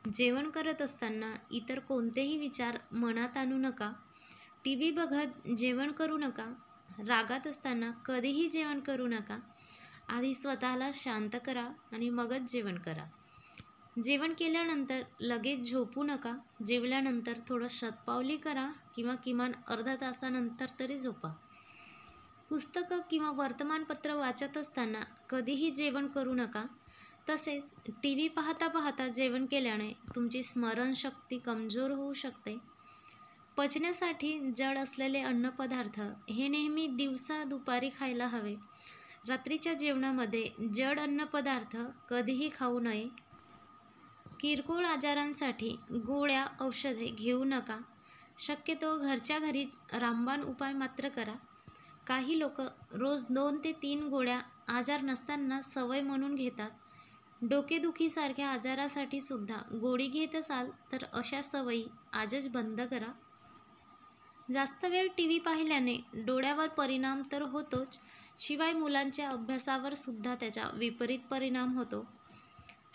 जेवण करत असताना इतर कोणतेही विचार मनात आणू नका. टीव्ही बघत जेवण करू नका. रागात असताना कधीही जेवण करू नका. आधी स्वतःला शांत करा आणि मगच जेवण करा. जेवण केल्यानंतर लगेच झोपू नका. जेवल्यानंतर थोडं शतपावली करा किंवा किमान अर्ध्या तासानंतर तरी झोपा. पुस्तकं किंवा वर्तमानपत्र वाचत असताना कधीही जेवण करू नका. तसेच टीव्ही पाहता पाहता जेवण केल्याने तुमची स्मरणशक्ती कमजोर होऊ शकते. पचण्यासाठी जड असलेले अन्नपदार्थ हे नेहमी दिवसा दुपारी खायला हवे. रात्रीच्या जेवणामध्ये जड अन्नपदार्थ कधीही खाऊ नये. किरकोळ आजारांसाठी गोळ्या औषधे घेऊ नका. शक्यतो घरच्या घरीच रामबाण उपाय मात्र करा. काही लोक रोज 2 ते 3 गोळ्या आजार नसताना सवय म्हणून घेतात. डोकेदुखीसारख्या आजारासाठी सुद्धा गोळी घेत असाल तर अशा सवयी आजच बंद करा. जास्त वेळ टीव्ही पाहिल्याने डोळ्यावर परिणाम तर होतोच, शिवाय मुलांच्या अभ्यासावर सुद्धा त्याचा विपरीत परिणाम होतो.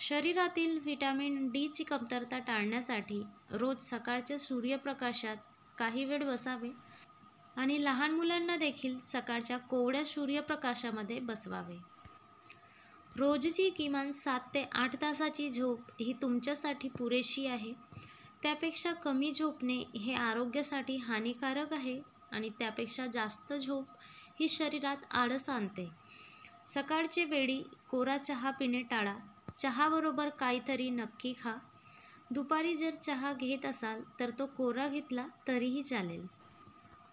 शरीरातील व्हिटॅमिन डीची कमतरता टाळण्यासाठी रोज सकाळच्या सूर्यप्रकाशात काही वेळ बसावे आणि लहान मुलांना देखील सकाळच्या कोवळ्या सूर्यप्रकाशामध्ये बसवावे. रोजची किमान 7 ते 8 तासाची झोप ही तुमच्यासाठी पुरेशी आहे. त्यापेक्षा कमी झोपणे हे आरोग्यासाठी हानिकारक आहे आणि त्यापेक्षा जास्त झोप ही शरीरात आळस आणते. सकाळचे वेळी कोरा चहा पिणे टाळा. चहाबरोबर काहीतरी नक्की खा. दुपारी जर चहा घेत असाल तर तो कोरा घेतला तरीही चालेल.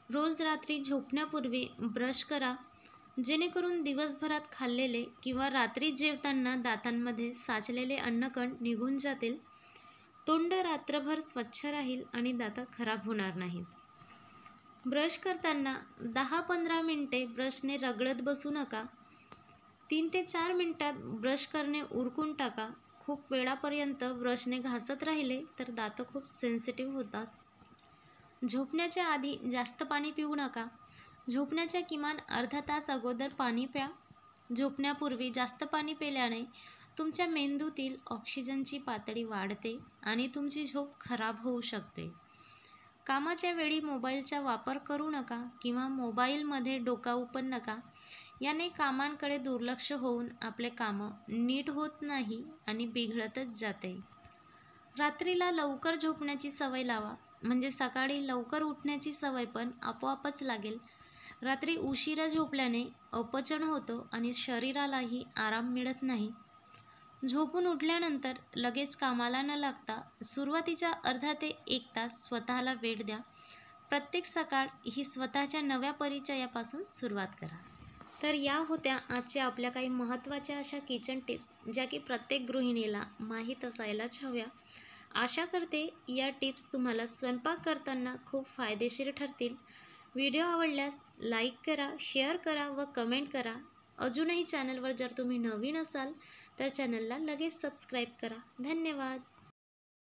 रोज रात्री झोपण्यापूर्वी ब्रश करा, जेणेकरून दिवसभरात खाल्लेले किंवा रात्री जेवताना दातांमध्ये साचलेले अन्नकण निघून जातील. तोंड रात्रभर स्वच्छ राहील आणि दात खराब होणार नाहीत. ब्रश करताना 10-15 मिनिटे ब्रशने रगडत बसू नका. 3 ते 4 मिनिटात ब्रश करणे उरकून टाका. खूप वेळापर्यंत ब्रशने घासत राहिले तर दात खूप सेन्सिटिव्ह होतात. झोपण्याच्या आधी जास्त पाणी पिऊ नका. झोपण्याच्या किमान अर्धा तास अगोदर पाणी प्या. झोपण्यापूर्वी जास्त पाणी पिल्याने तुमच्या मेंदूतील ऑक्सिजनची पातळी वाढते आणि तुमची झोप खराब होऊ शकते. कामाच्या वेळी मोबाईलचा वापर करू नका किंवा मोबाईलमध्ये डोकावू पण नका. याने कामांकडे दुर्लक्ष होऊन आपले कामं नीट होत नाही आणि बिघडतच जाते. रात्रीला लवकर झोपण्याची सवय लावा, म्हणजे सकाळी लवकर उठण्याची सवय पण आपोआपच लागेल. रात्री उशिरा झोपल्याने अपचन होतं आणि शरीरालाही आराम मिळत नाही. झोपून उठल्यानंतर लगेच कामाला न लागता सुरुवातीचा अर्धा ते 1 तास स्वतःला वेळ द्या. प्रत्येक सकाळ ही स्वतःच्या नव्या परिचयापासून सुरुवात करा. तर या होत्या आजच्या आपल्या काही महत्त्वाच्या अशा किचन टिप्स, ज्या की प्रत्येक गृहिणीला माहीत असायलाच हव्या. आशा करते या टिप्स तुम्हाला स्वयंपाक करताना खूप फायदेशीर ठरतील. व्हिडिओ आवडल्यास लाईक करा, शेअर करा व कमेंट करा. अजूनही चॅनलवर जर तुम्ही नवीन असाल तर चॅनलला लगेच सबस्क्राईब करा. धन्यवाद.